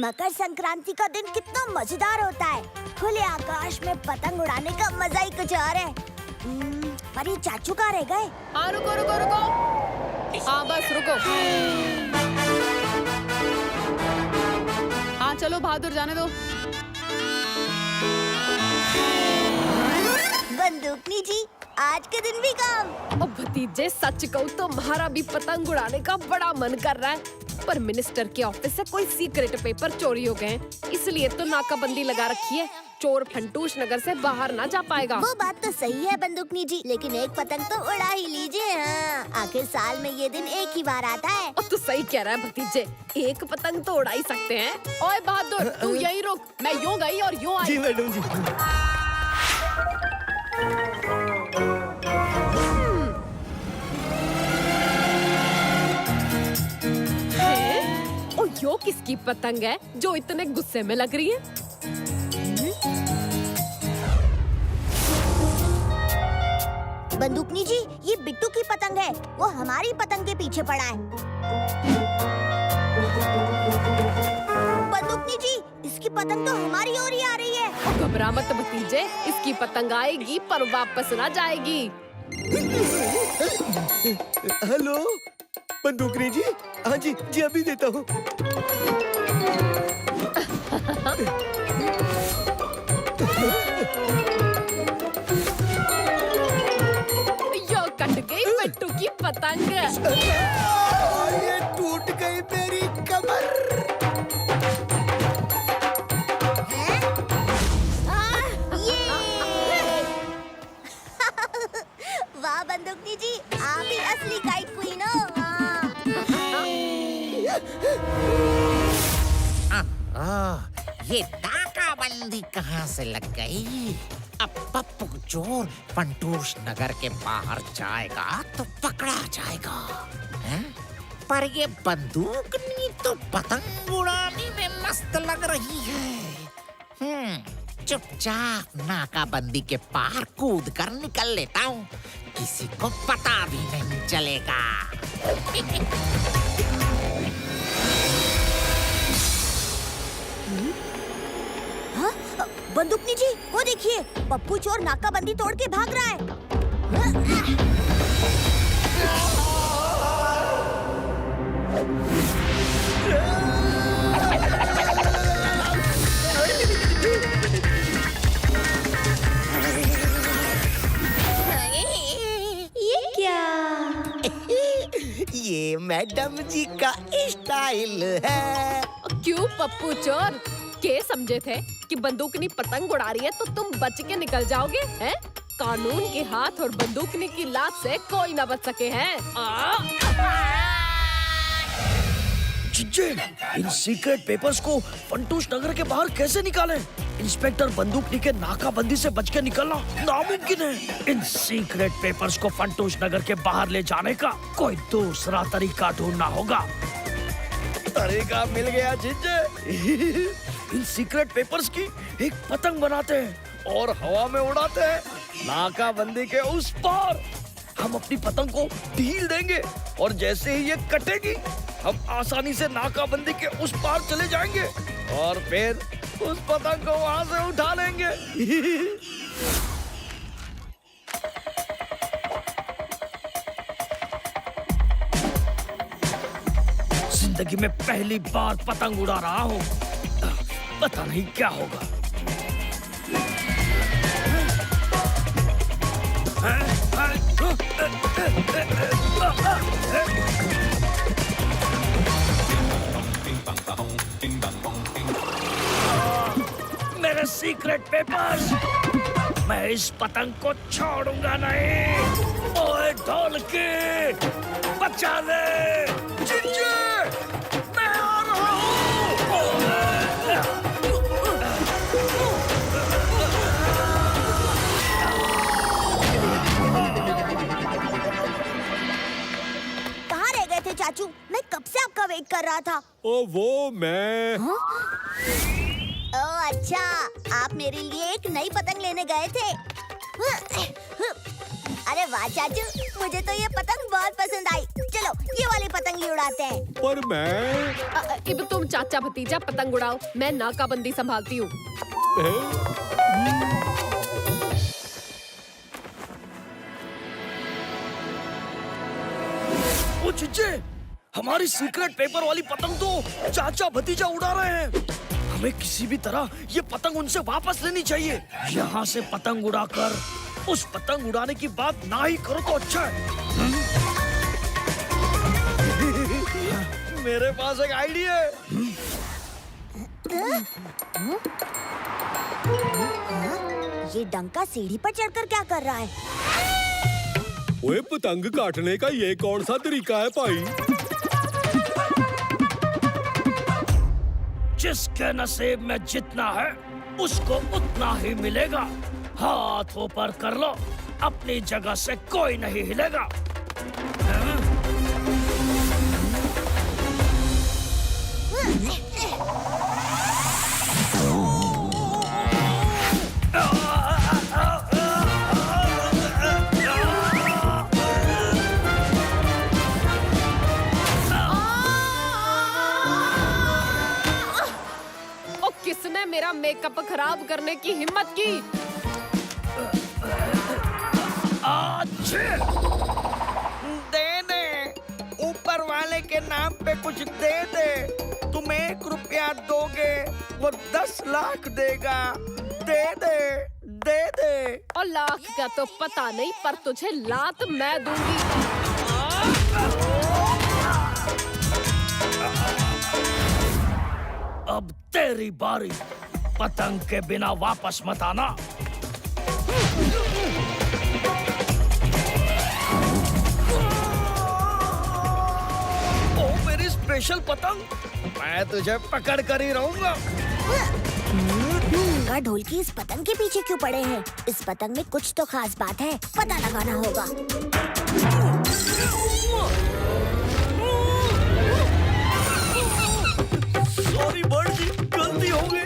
मकर संक्रांति का दिन कितना मजेदार होता है। खुले आकाश में पतंग उड़ाने का मजा ही कुछ और है। पर ये चाचू कहाँ रह गए? हाँ रुको रुको रुको। हाँ बस रुको। हाँ चलो बहादुर जाने दो। बंदूकनी जी, आज के दिन भी काम। ओ भतीजे, सच कहूँ तो हमारा भी पतंग उड़ाने का बड़ा मन कर रहा है, पर मिनिस्टर के ऑफिस से कोई सीक्रेट पेपर चोरी हो गए हैं, इसलिए तो नाकाबंदी लगा रखी है। चोर फंटूश नगर से बाहर ना जा पाएगा। वो बात तो सही है बंदूकनी जी, लेकिन एक पतंग तो उड़ा ही लीजिए। हाँ, आखिर साल में ये दिन एक ही बार आता है। और तू सही कह रहा है भतीजे, एक पतंग तो उड़ा ही सकते हैं। ओए बहादुर, तू यहीं रुक, मैं यूं गई और यूं आई। जी मैडम जी। ओ यो किसकी पतंग है जो इतने गुस्से में लग रही है? बंदूकनी जी, ये बिट्टू की पतंग है। वो हमारी पतंग के पीछे पड़ा है। बंदूकनी जी, इसकी पतंग तो हमारी ओर ही आ रही है। घबरा मत भतीजे, इसकी पतंग आएगी पर वापस ना जाएगी। हेलो बंदूकनी जी। हाँ जी जी, अभी देता हूँ। यो कट गई बिट्टू की पतंग। ये टूट गई मेरी कमर। वाह बंदूकनी जी, आप ही असली काइट क्वीन हो। ये नाकाबंदी कहाँ से लग गई? अब पप्पू चोर फंटूश नगर के बाहर जाएगा तो पकड़ा जाएगा। हैं? पर ये बंदूकनी तो पतंग उड़ाने में मस्त लग रही है। चुपचाप नाकाबंदी के पार कूद कर निकल लेता हूँ, किसी को पता भी नहीं चलेगा। बंदूकनी जी, वो देखिए, पप्पू चोर नाकाबंदी तोड़ के भाग रहा है। ये क्या? ये मैडम जी का स्टाइल है। क्यों पप्पू चोर, के समझे थे कि बंदूकनी पतंग उड़ा रही है तो तुम बच के निकल जाओगे? हैं? कानून के हाथ और बंदूकनी की लात से कोई ना बच सके हैं। जिज्जे, इन सीक्रेट पेपर्स को फंटूश नगर के बाहर कैसे निकालें? इंस्पेक्टर बंदूकनी के नाकाबंदी से बच के निकलना नामुमकिन है। इन सीक्रेट पेपर्स को फंटूश नगर के बाहर ले जाने का कोई दूसरा तरीका ढूंढना होगा। तरीका मिल गया जिज्जे। इन सीक्रेट पेपर्स की एक पतंग बनाते हैं और हवा में उड़ाते हैं नाकाबंदी के उस पार। हम अपनी पतंग को ढील देंगे और जैसे ही ये कटेगी, हम आसानी से नाकाबंदी के उस पार चले जाएंगे और फिर उस पतंग को वहां से उठा लेंगे। जिंदगी में पहली बार पतंग उड़ा रहा हूँ, पता नहीं क्या होगा। मेरे सीक्रेट पेपर्स, मैं इस पतंग को छोड़ूंगा नहीं। ओए ढोलकी, बचा ले। जिज्जे, मैं आ रहा हूँ। कहाँ रह गए थे चाचू? मैं कब से आपका वेट कर रहा था। ओ वो मैं। ओह अच्छा, आप मेरे लिए एक नई पतंग लेने गए थे। अरे वाह चाचू, मुझे तो ये पतंग बहुत पसंद आई। चलो ये वाली पतंग ही उड़ाते हैं। पर मैं अब तुम चाचा भतीजा पतंग उड़ाओ, मैं नाकाबंदी संभालती हूँ। ओ चिच्चे, हमारी सीक्रेट पेपर वाली पतंग तो चाचा भतीजा उड़ा रहे हैं। हमें किसी भी तरह ये पतंग उनसे वापस लेनी चाहिए। यहाँ से पतंग उड़ाकर उस पतंग उड़ाने की बात ना ही करो तो अच्छा है। मेरे पास एक आइडिया है। ये डंका सीढ़ी पर चढ़कर क्या कर रहा है? ओए, पतंग काटने का ये कौन सा तरीका है भाई? जिसके नसीब में जितना है उसको उतना ही मिलेगा। हाथ ऊपर कर लो, अपनी जगह से कोई नहीं हिलेगा। ओ किसने मेरा मेकअप खराब करने की हिम्मत की? दे दे, ऊपर वाले के नाम पे कुछ दे दे। तुम 1 रुपया दोगे, वो 10 लाख देगा। दे दे, दे दे। और लाख का तो पता नहीं, पर तुझे लात मैं दूंगी। अब तेरी बारी। पतंग के बिना वापस मत आना। ओ मेरी स्पेशल पतंग, मैं तुझे पकड़ कर ही रहूंगा। डंका ढोलकी इस पतंग के पीछे क्यों पड़े हैं? इस पतंग में कुछ तो खास बात है, पता लगाना होगा। सॉरी बर्ड जी, गलती हो गई।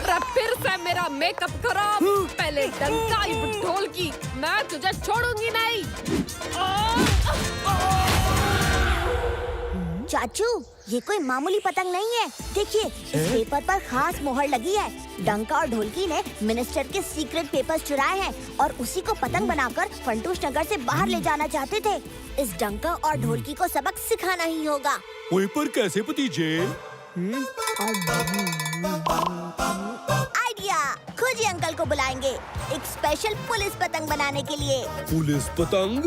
अरे फिर से मेरा मेकअप खराब। पहले डंका ढोलकी, मैं तुझे छोड़ूंगी नहीं। चाचू, ये कोई मामूली पतंग नहीं है। देखिए, इस पेपर पर खास मोहर लगी है। डंका और ढोलकी ने मिनिस्टर के सीक्रेट पेपर्स चुराए हैं और उसी को पतंग बनाकर फंटूश नगर से बाहर ले जाना चाहते थे। इस डंका और ढोलकी को सबक सिखाना ही होगा। ओए, पर कैसे भतीजे? आइडिया! खोजी अंकल को बुलाएंगे एक स्पेशल पुलिस पतंग बनाने के लिए। पुलिस पतंग?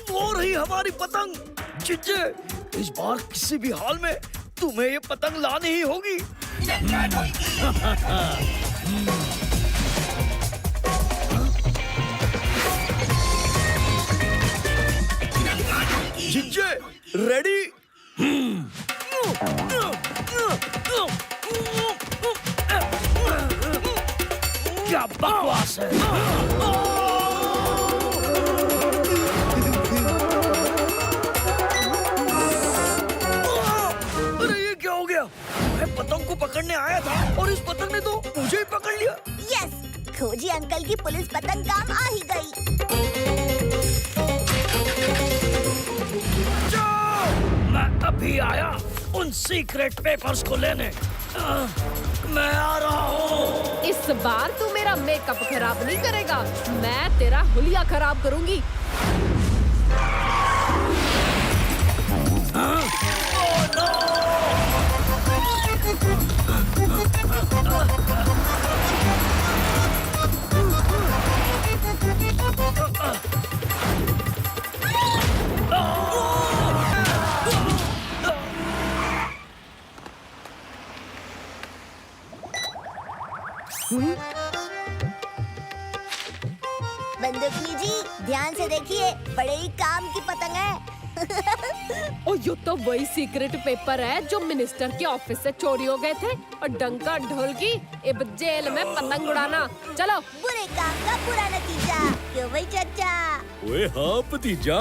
वो रही हमारी पतंग। चिच्चे, इस बार किसी भी हाल में तुम्हें ये पतंग लानी ही होगी। चिच्चे, रेडी? क्या बकवास है? पतंग को पकड़ने आया था और इस पतंग ने तो मुझे ही पकड़ लिया। यस, खोजी अंकल की पुलिस पतंग काम आ ही गई। मैं अभी आया उन सीक्रेट पेपर्स को लेने। मैं आ रहा हूँ। इस बार तू मेरा मेकअप खराब नहीं करेगा, मैं तेरा हुलिया खराब करूंगी। बंदूकनी जी, ध्यान से देखिए, बड़े ही काम की पतंग है। और ये तो वही सीक्रेट पेपर है जो मिनिस्टर के ऑफिस से चोरी हो गए थे। और डंका ढोलकी अब जेल में पतंग उड़ाना। चलो। बुरे काम का बुरा नतीजा, क्यों भाई चाचा? ओए हाँ भतीजा।